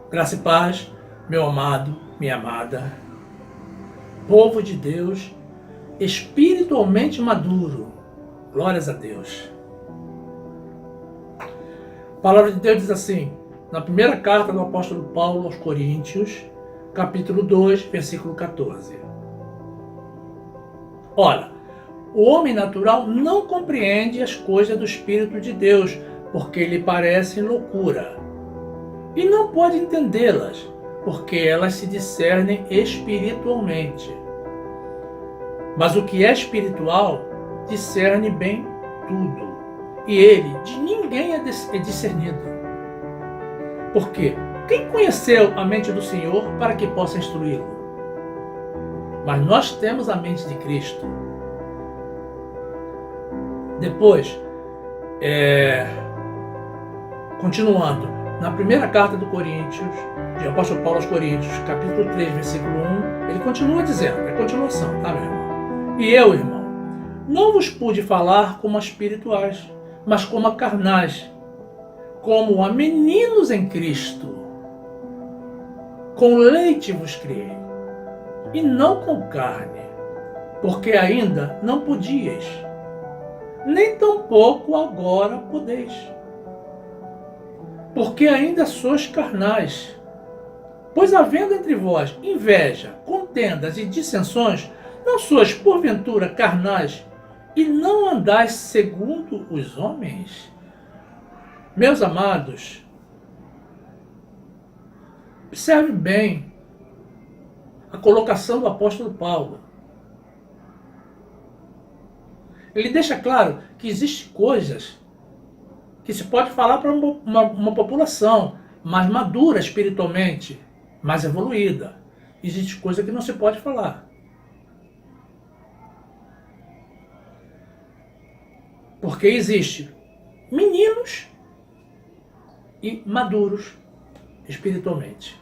Graça e paz, meu amado, minha amada, povo de Deus, espiritualmente maduro, glórias a Deus. A palavra de Deus diz assim, na primeira carta do apóstolo Paulo aos Coríntios, capítulo 2, versículo 14. Ora, o homem natural não compreende as coisas do Espírito de Deus, porque lhe parecem loucura. E não pode entendê-las, porque elas se discernem espiritualmente. Mas o que é espiritual discerne bem tudo, e ele de ninguém é discernido. Porque quem conheceu a mente do Senhor para que possa instruí-lo? Mas nós temos a mente de Cristo. Depois, continuando, na primeira carta do Coríntios, de apóstolo Paulo aos Coríntios, capítulo 3, versículo 1, ele continua dizendo, é continuação, tá, meu irmão? E eu, irmão, não vos pude falar como a espirituais, mas como a carnais, como a meninos em Cristo. Com leite vos criei, e não com carne, porque ainda não podíeis, nem tampouco agora podeis. Porque ainda sois carnais. Pois havendo entre vós inveja, contendas e dissensões, não sois porventura carnais e não andais segundo os homens? Meus amados, observe bem a colocação do apóstolo Paulo. Ele deixa claro que existem coisas que se pode falar para uma população mais madura espiritualmente, mais evoluída. Existe coisa que não se pode falar. Porque existe meninos e maduros espiritualmente.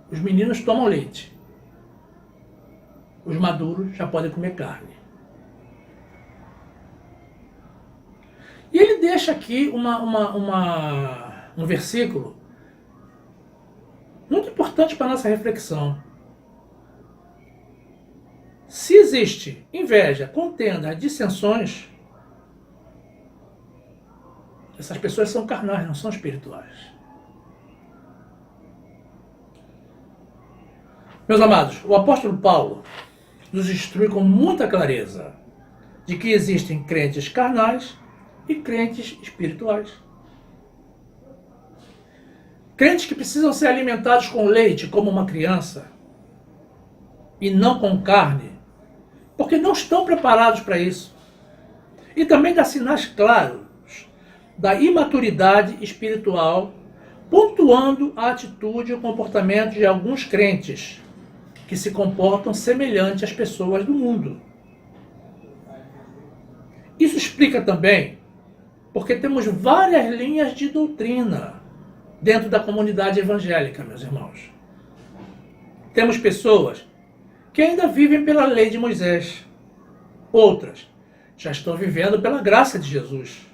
Os meninos tomam leite. Os maduros já podem comer carne. E ele deixa aqui um versículo muito importante para a nossa reflexão. Se existe inveja, contenda, dissensões, essas pessoas são carnais, não são espirituais. Meus amados, o apóstolo Paulo nos instrui com muita clareza de que existem crentes carnais e crentes espirituais. Crentes que precisam ser alimentados com leite como uma criança e não com carne, porque não estão preparados para isso. E também dá sinais claros da imaturidade espiritual, pontuando a atitude e o comportamento de alguns crentes que se comportam semelhante às pessoas do mundo. Isso explica também porque temos várias linhas de doutrina dentro da comunidade evangélica, meus irmãos. Temos pessoas que ainda vivem pela lei de Moisés. Outras já estão vivendo pela graça de Jesus.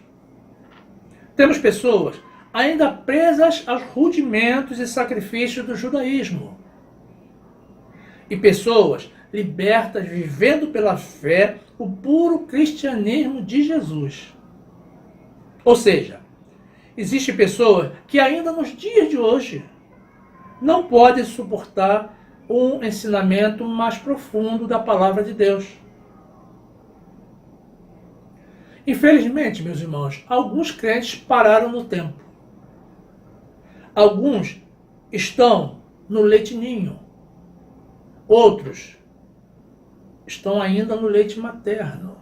Temos pessoas ainda presas aos rudimentos e sacrifícios do judaísmo. E pessoas libertas vivendo pela fé o puro cristianismo de Jesus. Ou seja, existem pessoas que ainda nos dias de hoje não podem suportar um ensinamento mais profundo da palavra de Deus. Infelizmente, meus irmãos, alguns crentes pararam no tempo. Alguns estão no leite-ninho. Outros estão ainda no leite materno.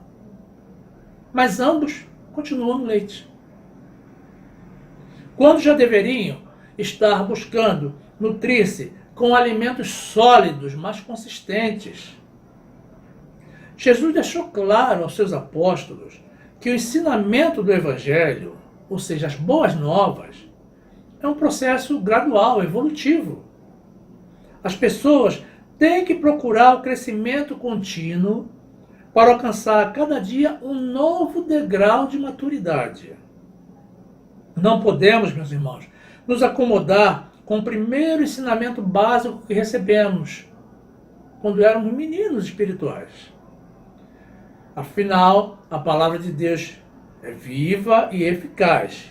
Mas ambos continuam no leite. Quando já deveriam estar buscando nutrir-se com alimentos sólidos, mais consistentes. Jesus deixou claro aos seus apóstolos que o ensinamento do Evangelho, ou seja, as boas novas, é um processo gradual, evolutivo. As pessoas têm que procurar o crescimento contínuo para alcançar a cada dia um novo degrau de maturidade. Não podemos, meus irmãos, nos acomodar com o primeiro ensinamento básico que recebemos quando éramos meninos espirituais. Afinal, a palavra de Deus é viva e eficaz.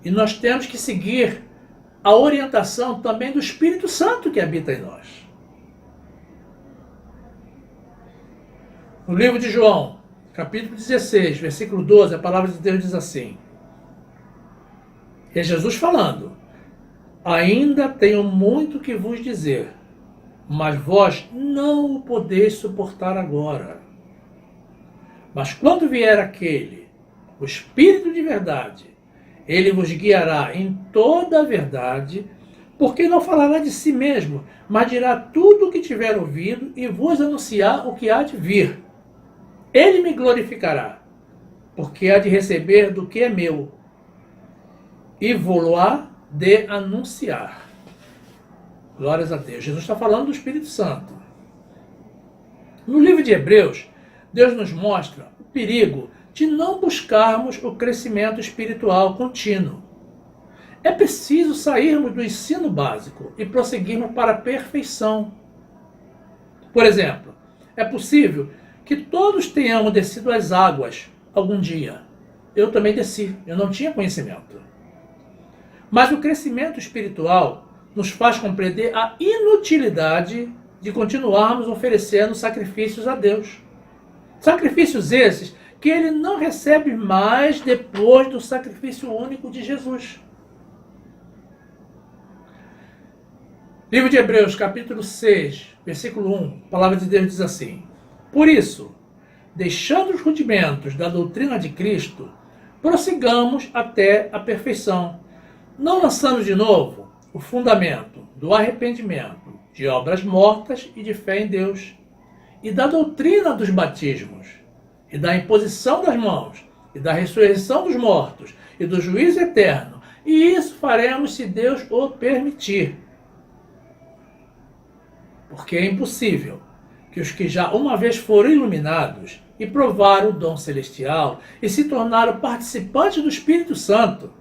E nós temos que seguir a orientação também do Espírito Santo que habita em nós. No livro de João, capítulo 16, versículo 12, a palavra de Deus diz assim: é Jesus falando: ainda tenho muito que vos dizer, mas vós não o podeis suportar agora. Mas quando vier aquele, o Espírito de verdade, ele vos guiará em toda a verdade, porque não falará de si mesmo, mas dirá tudo o que tiver ouvido e vos anunciar o que há de vir. Ele me glorificará, porque há de receber do que é meu, e vou-lo-á de anunciar. Glórias a Deus. Jesus está falando do Espírito Santo. No livro de Hebreus, Deus nos mostra o perigo de não buscarmos o crescimento espiritual contínuo. É preciso sairmos do ensino básico e prosseguirmos para a perfeição. Por exemplo, é possível que todos tenhamos descido as águas algum dia. Eu também desci, eu não tinha conhecimento. Mas o crescimento espiritual nos faz compreender a inutilidade de continuarmos oferecendo sacrifícios a Deus. Sacrifícios esses que ele não recebe mais depois do sacrifício único de Jesus. Livro de Hebreus, capítulo 6, versículo 1, a palavra de Deus diz assim: por isso, deixando os rudimentos da doutrina de Cristo, prossigamos até a perfeição, não lançando de novo o fundamento do arrependimento, de obras mortas e de fé em Deus, e da doutrina dos batismos, e da imposição das mãos, e da ressurreição dos mortos, e do juízo eterno, e isso faremos se Deus o permitir. Porque é impossível que os que já uma vez foram iluminados e provaram o dom celestial e se tornaram participantes do Espírito Santo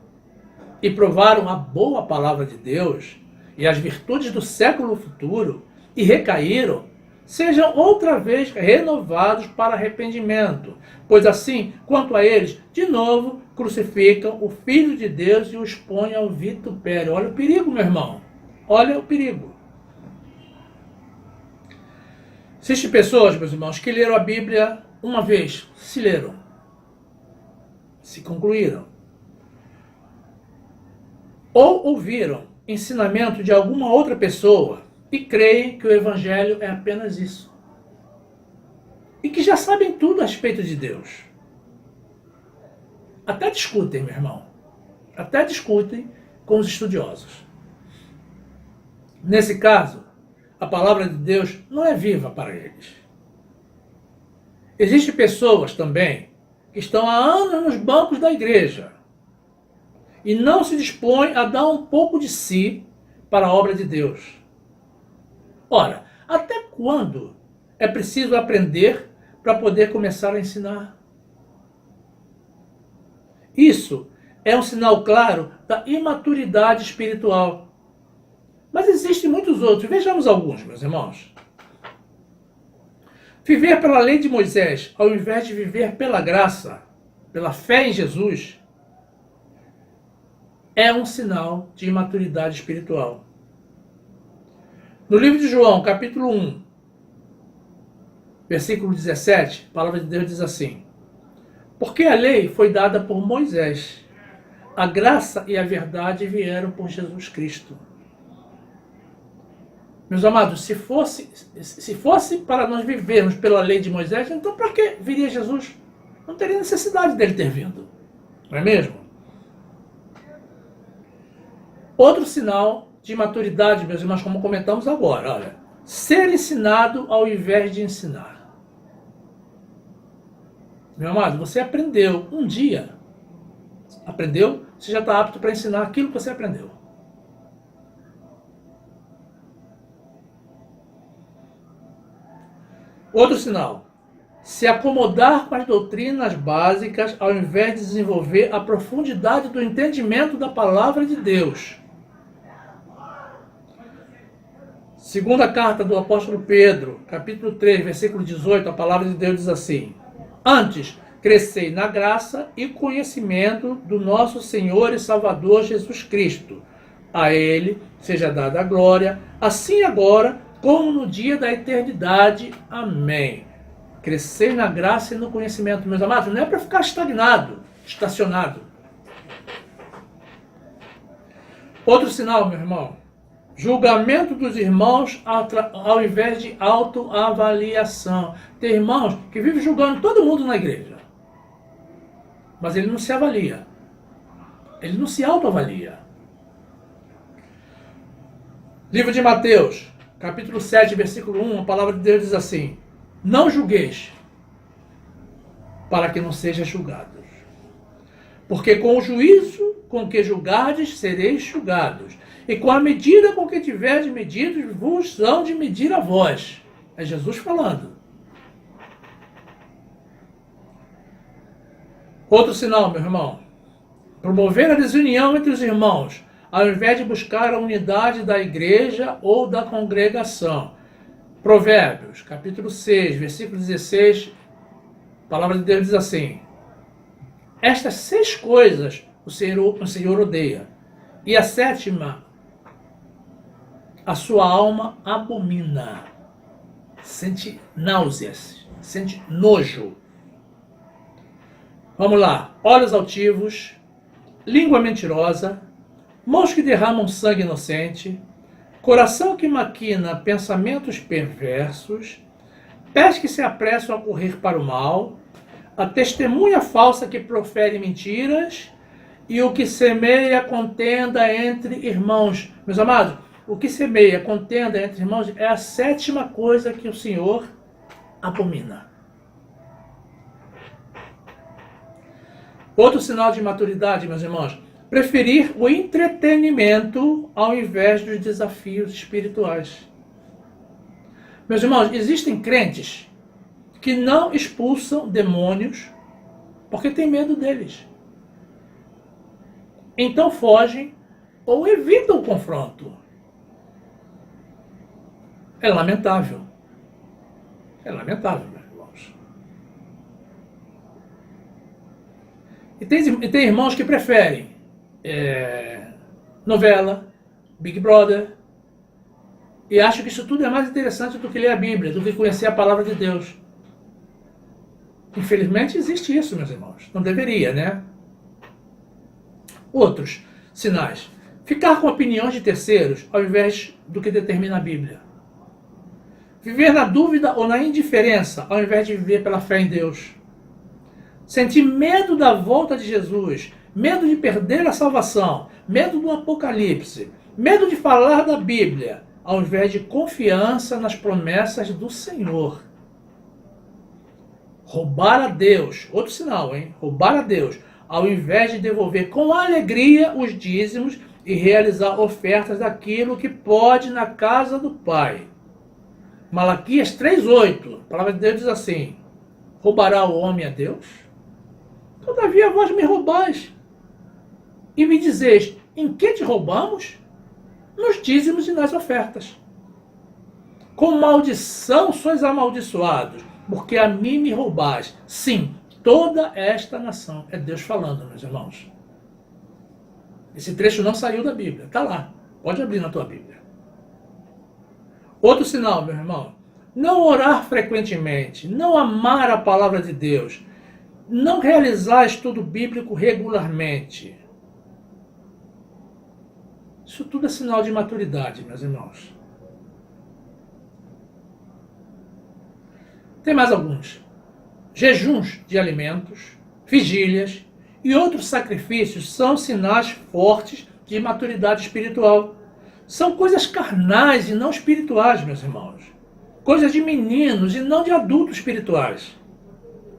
e provaram a boa palavra de Deus e as virtudes do século futuro e recaíram, sejam outra vez renovados para arrependimento, pois assim, quanto a eles, de novo crucificam o Filho de Deus e o expõem ao vitupério. Olha o perigo, meu irmão. Olha o perigo. Existem pessoas, meus irmãos, que leram a Bíblia uma vez, se leram, se concluíram, ou ouviram ensinamento de alguma outra pessoa e creem que o Evangelho é apenas isso. E que já sabem tudo a respeito de Deus. Até discutem, meu irmão. Até discutem com os estudiosos. Nesse caso, a palavra de Deus não é viva para eles. Existem pessoas também que estão há anos nos bancos da igreja e não se dispõem a dar um pouco de si para a obra de Deus. Ora, até quando é preciso aprender para poder começar a ensinar? Isso é um sinal claro da imaturidade espiritual. Mas existem muitos outros. Vejamos alguns, meus irmãos. Viver pela lei de Moisés, ao invés de viver pela graça, pela fé em Jesus, é um sinal de imaturidade espiritual. No livro de João, capítulo 1, versículo 17, a palavra de Deus diz assim: porque a lei foi dada por Moisés, a graça e a verdade vieram por Jesus Cristo. Meus amados, se fosse para nós vivermos pela lei de Moisés, então para que viria Jesus? Não teria necessidade dele ter vindo. Não é mesmo? Outro sinal de maturidade, meus irmãos, como comentamos agora, olha, ser ensinado ao invés de ensinar. Meu amado, você aprendeu um dia. Aprendeu? Você já está apto para ensinar aquilo que você aprendeu. Outro sinal, se acomodar com as doutrinas básicas ao invés de desenvolver a profundidade do entendimento da palavra de Deus. Segunda carta do apóstolo Pedro, capítulo 3, versículo 18, a palavra de Deus diz assim: Antes, crescei na graça e conhecimento do nosso Senhor e Salvador Jesus Cristo. A Ele seja dada a glória, assim agora como no dia da eternidade. Amém. Crescer na graça e no conhecimento, meus amados, não é para ficar estagnado, estacionado. Outro sinal, meu irmão: julgamento dos irmãos ao invés de autoavaliação. Tem irmãos que vivem julgando todo mundo na igreja, mas ele não se avalia. Ele não se autoavalia. Livro de Mateus, capítulo 7, versículo 1, a palavra de Deus diz assim: Não julgueis, para que não sejam julgados. Porque com o juízo com que julgardes, sereis julgados. E com a medida com que tiverdes medidos, vos são de medir a vós. É Jesus falando. Outro sinal, meu irmão: promover a desunião entre os irmãos, ao invés de buscar a unidade da igreja ou da congregação. Provérbios, capítulo 6, versículo 16, a palavra de Deus diz assim: Estas 6 coisas o Senhor odeia, e a 7ª a sua alma abomina. Sente náuseas, sente nojo. Vamos lá: olhos altivos, língua mentirosa, mãos que derramam sangue inocente, coração que maquina pensamentos perversos, pés que se apressam a correr para o mal, a testemunha falsa que profere mentiras e o que semeia contenda entre irmãos. Meus amados, o que semeia contenda entre irmãos é a 7ª coisa que o Senhor abomina. Outro sinal de maturidade, meus irmãos: preferir o entretenimento ao invés dos desafios espirituais. Meus irmãos, existem crentes que não expulsam demônios porque têm medo deles. Então fogem ou evitam o confronto. É lamentável. É lamentável, meus irmãos. E tem irmãos que preferem novela, Big Brother, e acham que isso tudo é mais interessante do que ler a Bíblia, do que conhecer a palavra de Deus. Infelizmente existe isso, meus irmãos. Não deveria, né? Outros sinais: ficar com opiniões de terceiros ao invés do que determina a Bíblia. Viver na dúvida ou na indiferença ao invés de viver pela fé em Deus. Sentir medo da volta de Jesus, medo de perder a salvação, medo do apocalipse, medo de falar da Bíblia, ao invés de confiança nas promessas do Senhor. Roubar a Deus, outro sinal, hein? Roubar a Deus, ao invés de devolver com alegria os dízimos e realizar ofertas daquilo que pode na casa do Pai. Malaquias 3,8, a palavra de Deus diz assim: roubará o homem a Deus? Todavia vós me roubais. E me dizeis: em que te roubamos? Nos dízimos e nas ofertas. Com maldição sois amaldiçoados, porque a mim me roubais. Sim, toda esta nação. É Deus falando, meus irmãos. Esse trecho não saiu da Bíblia, está lá. Pode abrir na tua Bíblia. Outro sinal, meu irmão: não orar frequentemente, não amar a palavra de Deus, não realizar estudo bíblico regularmente. Isso tudo é sinal de maturidade, meus irmãos. Tem mais alguns: jejuns de alimentos, vigílias e outros sacrifícios são sinais fortes de maturidade espiritual. São coisas carnais e não espirituais, meus irmãos. Coisas de meninos e não de adultos espirituais.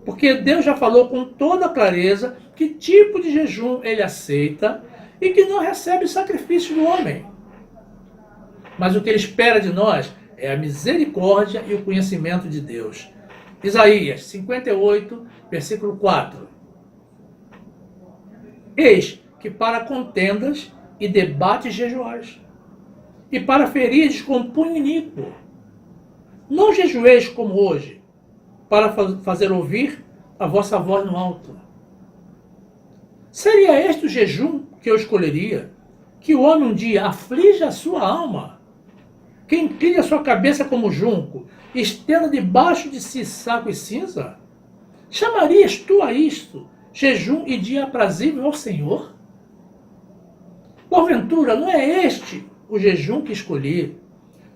Porque Deus já falou com toda clareza que tipo de jejum Ele aceita e que não recebe sacrifício do homem. Mas o que Ele espera de nós é a misericórdia e o conhecimento de Deus. Isaías 58, versículo 4. Eis que para contendas e debates jejuais, e para ferires com punho iníquo. Não jejueis como hoje, para fazer ouvir a vossa voz no alto. Seria este o jejum que eu escolheria? Que o homem um dia aflija a sua alma, que incline a sua cabeça como junco, e estenda debaixo de si saco e cinza? Chamarias tu a isto jejum e dia aprazível ao Senhor? Porventura, não é este o jejum que escolhi,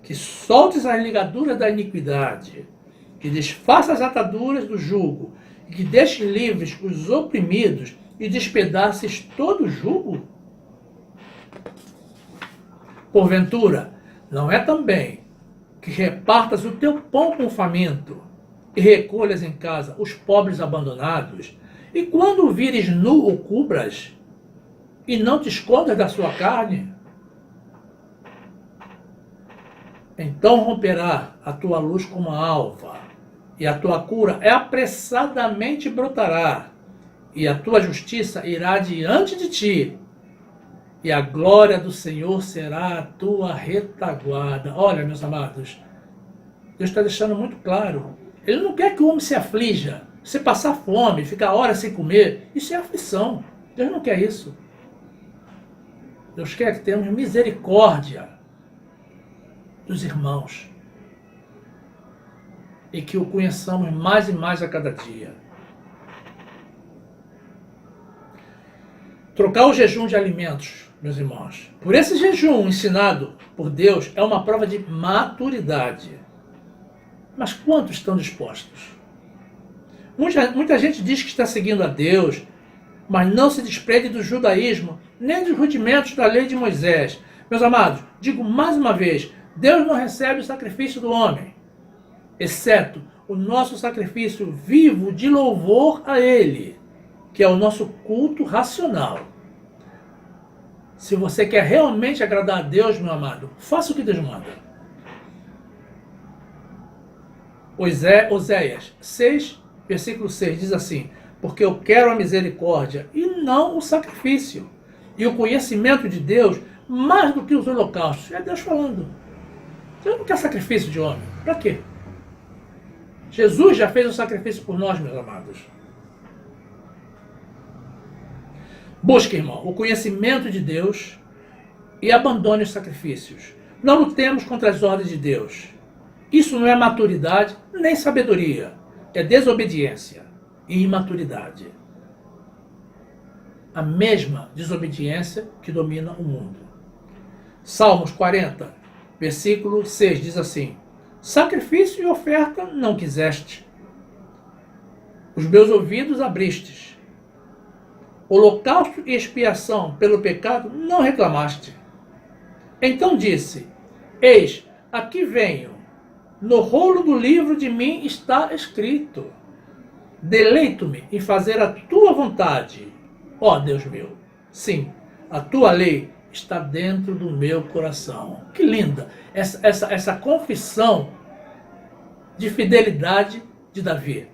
que soltes as ligaduras da iniquidade, que desfaça as ataduras do jugo, e que deixes livres os oprimidos e despedaces todo o jugo? Porventura, não é também que repartas o teu pão com o faminto e recolhas em casa os pobres abandonados, e quando o vires nu o cubras, e não te escondas da sua carne? Então romperá a tua luz como a alva, e a tua cura apressadamente brotará, e a tua justiça irá diante de ti, e a glória do Senhor será a tua retaguarda. Olha, meus amados, Deus está deixando muito claro. Ele não quer que o homem se aflija. Você passar fome, ficar horas sem comer, isso é aflição. Deus não quer isso. Deus quer que tenhamos misericórdia dos irmãos e que o conheçamos mais e mais a cada dia. Trocar o jejum de alimentos, meus irmãos, por esse jejum ensinado por Deus, é uma prova de maturidade. Mas quantos estão dispostos? Muita gente diz que está seguindo a Deus, mas não se desprende do judaísmo, nem dos rudimentos da lei de Moisés. Meus amados, digo mais uma vez, Deus não recebe o sacrifício do homem, exceto o nosso sacrifício vivo de louvor a Ele, que é o nosso culto racional. Se você quer realmente agradar a Deus, meu amado, faça o que Deus manda. Oséias 6, versículo 6 diz assim: porque eu quero a misericórdia e não o sacrifício, e o conhecimento de Deus mais do que os holocaustos. É Deus falando. Deus não quer sacrifício de homem. Para quê? Jesus já fez o sacrifício por nós, meus amados. Busque, irmão, o conhecimento de Deus e abandone os sacrifícios. Não lutemos contra as ordens de Deus. Isso não é maturidade nem sabedoria. É desobediência e imaturidade. A mesma desobediência que domina o mundo. Salmos 40, versículo 6 diz assim: sacrifício e oferta não quiseste, os meus ouvidos abristes. Holocausto e expiação pelo pecado não reclamaste. Então disse: eis, aqui venho, no rolo do livro de mim está escrito. Deleito-me em fazer a tua vontade, ó Deus meu. Sim, a tua lei está dentro do meu coração. Que linda essa confissão de fidelidade de Davi.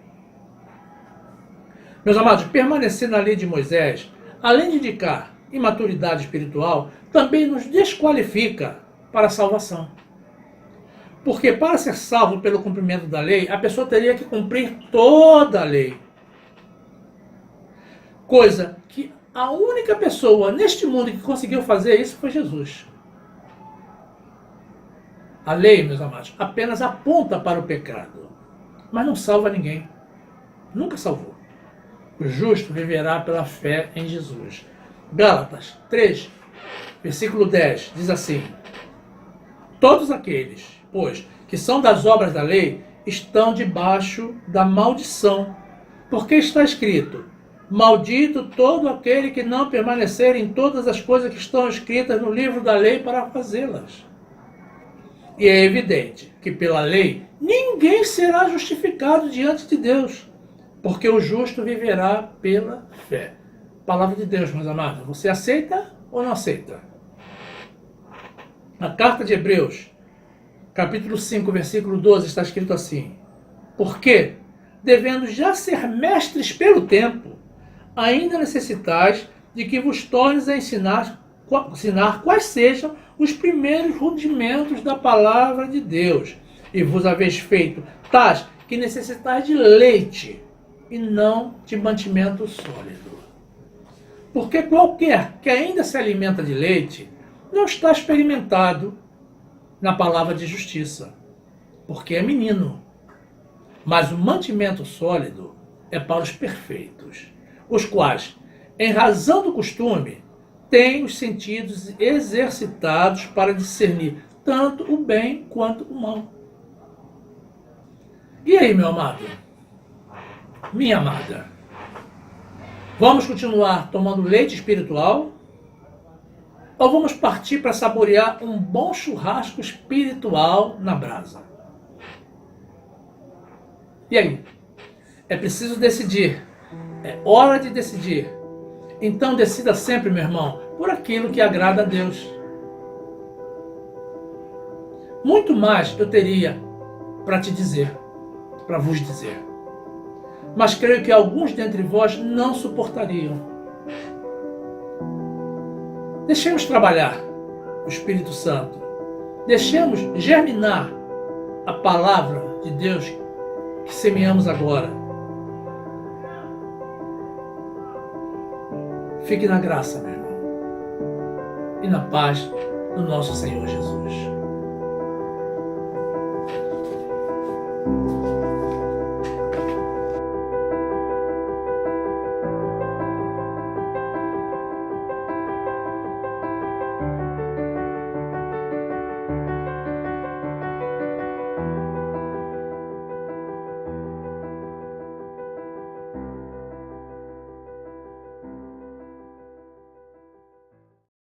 Meus amados, permanecer na lei de Moisés, além de indicar imaturidade espiritual, também nos desqualifica para a salvação. Porque para ser salvo pelo cumprimento da lei, a pessoa teria que cumprir toda a lei. Coisa que a única pessoa neste mundo que conseguiu fazer isso foi Jesus. A lei, meus amados, apenas aponta para o pecado, mas não salva ninguém. Nunca salvou. O justo viverá pela fé em Jesus. Gálatas 3, versículo 10, diz assim: todos aqueles, pois, que são das obras da lei, estão debaixo da maldição. Porque está escrito: maldito todo aquele que não permanecer em todas as coisas que estão escritas no livro da lei para fazê-las. E é evidente que pela lei ninguém será justificado diante de Deus, porque o justo viverá pela fé. Palavra de Deus, meus amados. Você aceita ou não aceita? Na carta de Hebreus, capítulo 5, versículo 12, está escrito assim: porque devendo já ser mestres pelo tempo, ainda necessitais de que vos tornes a ensinar quais sejam os primeiros rudimentos da palavra de Deus, e vos haveis feito tais que necessitais de leite, e não de mantimento sólido. Porque qualquer que ainda se alimenta de leite, não está experimentado na palavra de justiça, porque é menino. Mas o mantimento sólido é para os perfeitos, os quais, em razão do costume, têm os sentidos exercitados para discernir tanto o bem quanto o mal. E aí, meu amado? Minha amada? Vamos continuar tomando leite espiritual? Ou vamos partir para saborear um bom churrasco espiritual na brasa? E aí? É preciso decidir. É hora de decidir. Então decida sempre, meu irmão, por aquilo que agrada a Deus. Muito mais eu teria para te dizer, para vos dizer. Mas creio que alguns dentre vós não suportariam. Deixemos trabalhar o Espírito Santo. Deixemos germinar a palavra de Deus que semeamos agora. Fique na graça, meu irmão, e na paz do nosso Senhor Jesus.